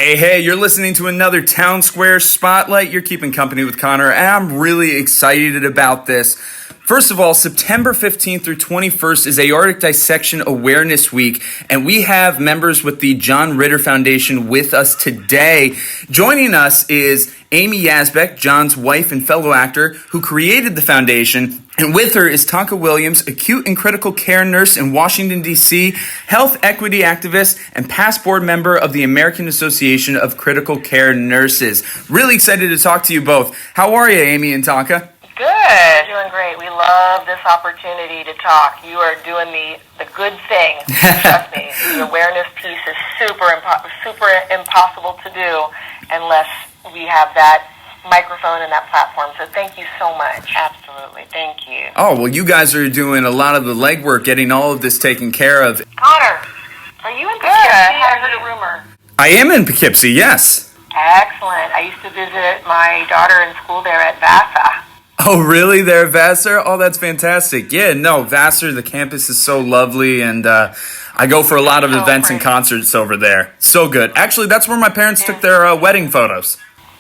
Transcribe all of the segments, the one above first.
Hey, you're listening to another Town Square Spotlight. You're keeping company with Connor, and I'm really excited about this. First of all, September 15th through 21st is Aortic Dissection Awareness Week, and we have members with the John Ritter Foundation with us today. Joining us is Amy Yasbeck, John's wife and fellow actor, who created the foundation. And with her is Tonka Williams, acute and critical care nurse in Washington, D.C., health equity activist, and past board member of the American Association of Critical Care Nurses. Really excited to talk to you both. How are you, Amy and Tonka? Good. Doing great. We love this opportunity to talk. You are doing the good thing. Trust me. The awareness piece is super impossible to do unless we have that microphone and that platform. So thank you so much. Absolutely. Thank you. Oh, well, you guys are doing a lot of the legwork, getting all of this taken care of. Connor, are you in Poughkeepsie? I heard a rumor. I am in Poughkeepsie, yes. Excellent. I used to visit my daughter in school there at Vassar. Oh, really? There at Vassar? Oh, that's fantastic. Yeah, no, Vassar, the campus is so lovely, and I go for a lot of events and concerts over there. So good. Actually, that's where my parents took their wedding photos.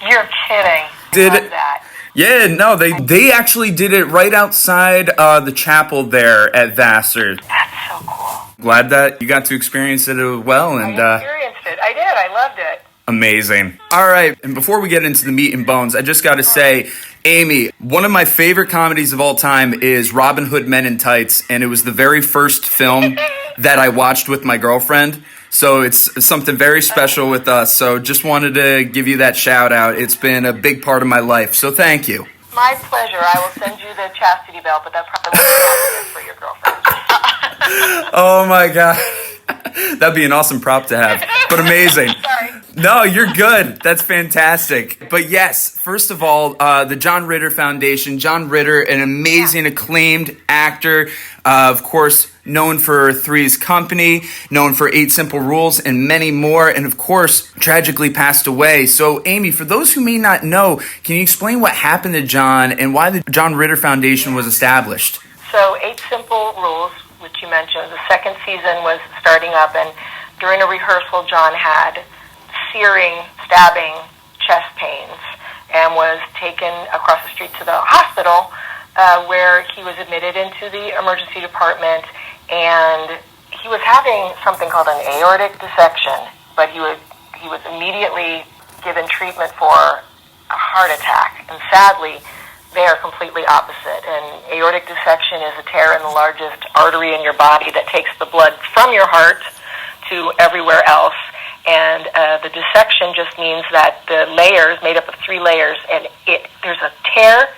You're kidding. Did love that. Yeah, no, they actually did it right outside the chapel there at Vassar. That's so cool. Glad that you got to experience it well. And I experienced it. I did. I loved it. Amazing. All right, and before we get into the meat and bones, I just got to say, Amy, one of my favorite comedies of all time is Robin Hood Men in Tights, and it was the very first film that I watched with my girlfriend. So it's something very special with us. So just wanted to give you that shout out. It's been a big part of my life. So thank you. My pleasure. I will send you the chastity belt, but that probably won't be for your girlfriend. Oh my God. That'd be an awesome prop to have. But amazing. Sorry. No, you're good. That's fantastic. But yes, first of all, the John Ritter Foundation. John Ritter, an amazing, acclaimed actor. Of course, known for Three's Company, known for 8 Simple Rules, and many more. And of course, tragically passed away. So, Amy, for those who may not know, can you explain what happened to John and why the John Ritter Foundation was established? So, 8 Simple Rules, which you mentioned, the second season was starting up, and during a rehearsal, John had searing, stabbing chest pains and was taken across the street to the hospital where he was admitted into the emergency department, and he was having something called an aortic dissection, but he was immediately given treatment for a heart attack, and sadly they are completely opposite. An aortic dissection is a tear in the largest artery in your body that takes the blood from your heart to everywhere else. And the dissection just means that the layers, made up of 3 layers, and there's a tear,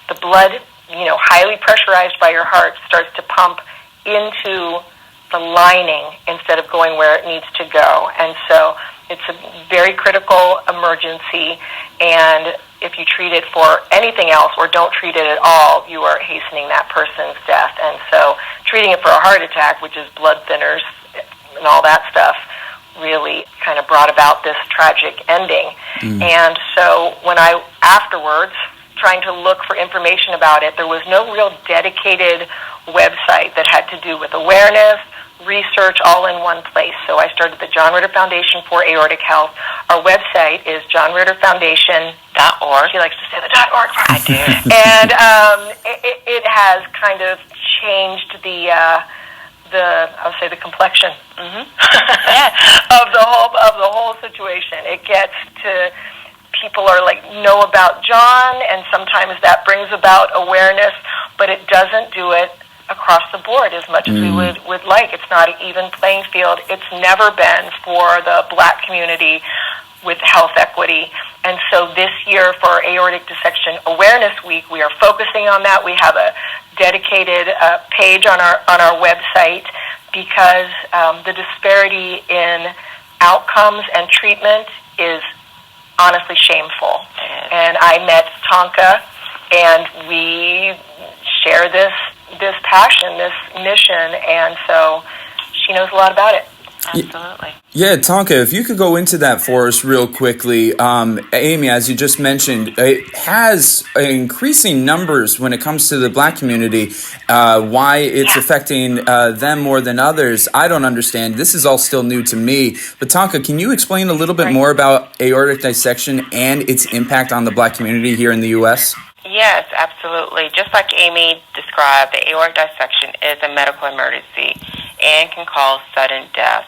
the blood, highly pressurized by your heart, starts to pump into the lining instead of going where it needs to go. And so it's a very critical emergency, and if you treat it for anything else or don't treat it at all, you are hastening that person's death. And so treating it for a heart attack, which is blood thinners and all that stuff, really kind of brought about this tragic ending. And so when I, afterwards, trying to look for information about it, there was no real dedicated website that had to do with awareness, research, all in one place. So I started the John Ritter Foundation for Aortic Health. Our website is johnritterfoundation.org. She likes to say the .org part. I do. And it has kind of changed the complexion of the whole situation. It gets to people are know about John, and sometimes that brings about awareness, but it doesn't do it across the board as much as we would like. It's not an even playing field. It's never been for the Black community with health equity. And so this year for Aortic Dissection Awareness Week, we are focusing on that. We have a dedicated page on our website because the disparity in outcomes and treatment is honestly shameful. And I met Tonka, and we share this passion, this mission, and so she knows a lot about it. Absolutely. Yeah, Tonka, if you could go into that for us real quickly. Amy, as you just mentioned, it has increasing numbers when it comes to the Black community. Why it's affecting them more than others, I don't understand. This is all still new to me. But Tonka, can you explain a little bit more about aortic dissection and its impact on the Black community here in the U.S.? Yes, absolutely. Just like Amy described, the aortic dissection is a medical emergency and can cause sudden death.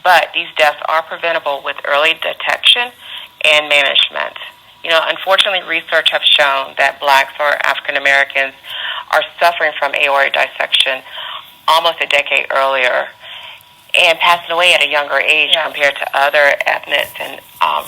But these deaths are preventable with early detection and management. Unfortunately, research has shown that Blacks or African Americans are suffering from aortic dissection almost a decade earlier and passing away at a younger age compared to other ethnic and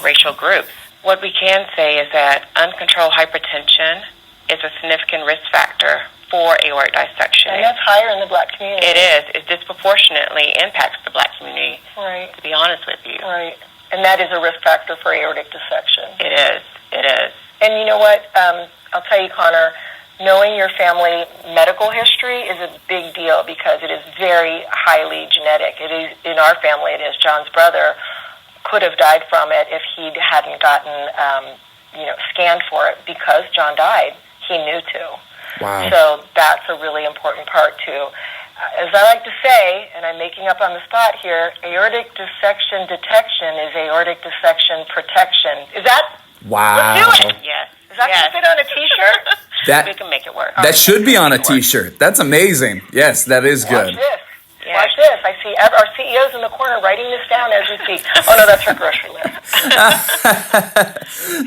racial groups. What we can say is that uncontrolled hypertension is a significant risk factor for aortic dissection. And that's higher in the Black community. It is. It disproportionately impacts the Black community, Right. to be honest with you. Right. And that is a risk factor for aortic dissection. It is. It is. And you know what? I'll tell you, Connor, knowing your family medical history is a big deal because it is very highly genetic. It is, in our family, it is. John's brother could have died from it if he hadn't gotten, scanned for it because John died. He knew to. Wow. So that's a really important part, too. As I like to say, and I'm making up on the spot here, aortic dissection detection is aortic dissection protection. Is that? Wow. Let's do it. Yes. Is that going to fit on a T-shirt? We can make it work. That should be on a T-shirt. That's amazing. Yes, that is good. Watch this. Watch this. I see our CEOs in the corner writing this down as we speak. Oh, no, that's our grocery list.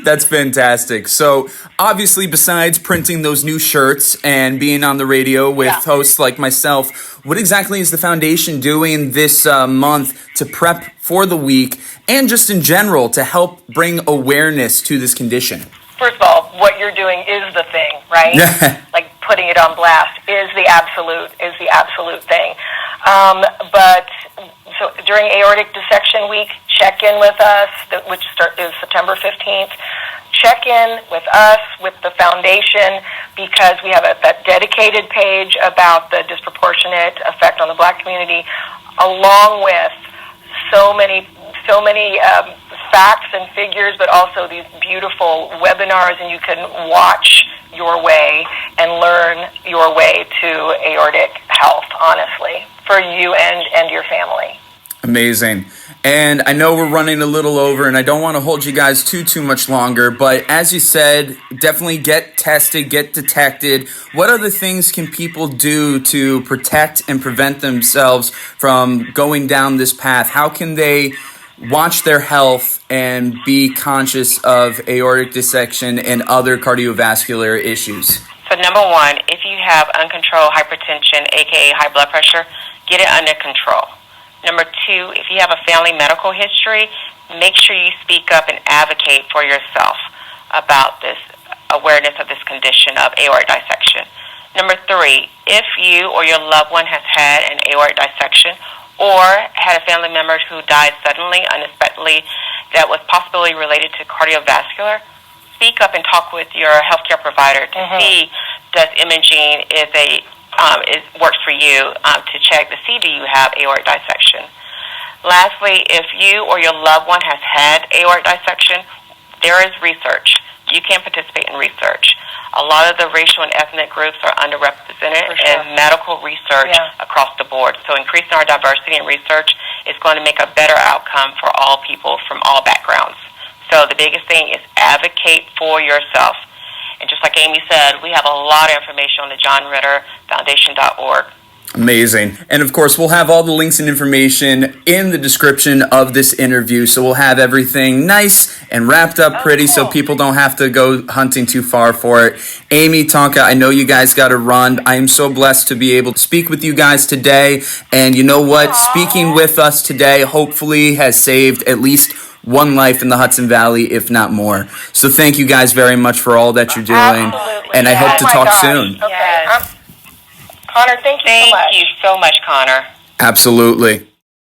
That's fantastic. So, obviously, besides printing those new shirts and being on the radio with hosts like myself, what exactly is the foundation doing this month to prep for the week and just in general to help bring awareness to this condition? First of all, what you're doing is the thing, right? Like putting it on blast is the absolute thing. But so during Aortic Dissection Week, check in with us, which is September 15th. Check in with us, with the foundation, because we have a dedicated page about the disproportionate effect on the Black community, along with so many facts and figures, but also these beautiful webinars, and you can watch your way and learn your way to aortic health, honestly, for you and your family. Amazing. And I know we're running a little over, and I don't want to hold you guys too much longer, but as you said, definitely get tested, get detected. What other things can people do to protect and prevent themselves from going down this path? How can they watch their health and be conscious of aortic dissection and other cardiovascular issues? So number one, if you have uncontrolled hypertension, aka high blood pressure, get it under control. Number two, if you have a family medical history, make sure you speak up and advocate for yourself about this awareness of this condition of aortic dissection. Number three, if you or your loved one has had an aortic dissection or had a family member who died suddenly, unexpectedly, that was possibly related to cardiovascular, speak up and talk with your healthcare provider to see does imaging works for you to check to see do you have aortic dissection. Lastly, if you or your loved one has had aortic dissection, there is research. You can participate in research. A lot of the racial and ethnic groups are underrepresented in medical research across the board. So increasing our diversity in research is going to make a better outcome for all people from all backgrounds. So the biggest thing is advocate for yourself. And just like Amy said, we have a lot of information on the John Ritter Foundation.org. Amazing. And of course, we'll have all the links and information in the description of this interview. So we'll have everything nice and wrapped up pretty so people don't have to go hunting too far for it. Amy, Tonka, I know you guys got to run. I am so blessed to be able to speak with you guys today. And you know what? Speaking with us today hopefully has saved at least one life in the Hudson Valley, if not more. So thank you guys very much for all that you're doing. Absolutely. And I hope to talk soon. Okay. Connor, thank you so much. Thank you so much, Connor. Absolutely.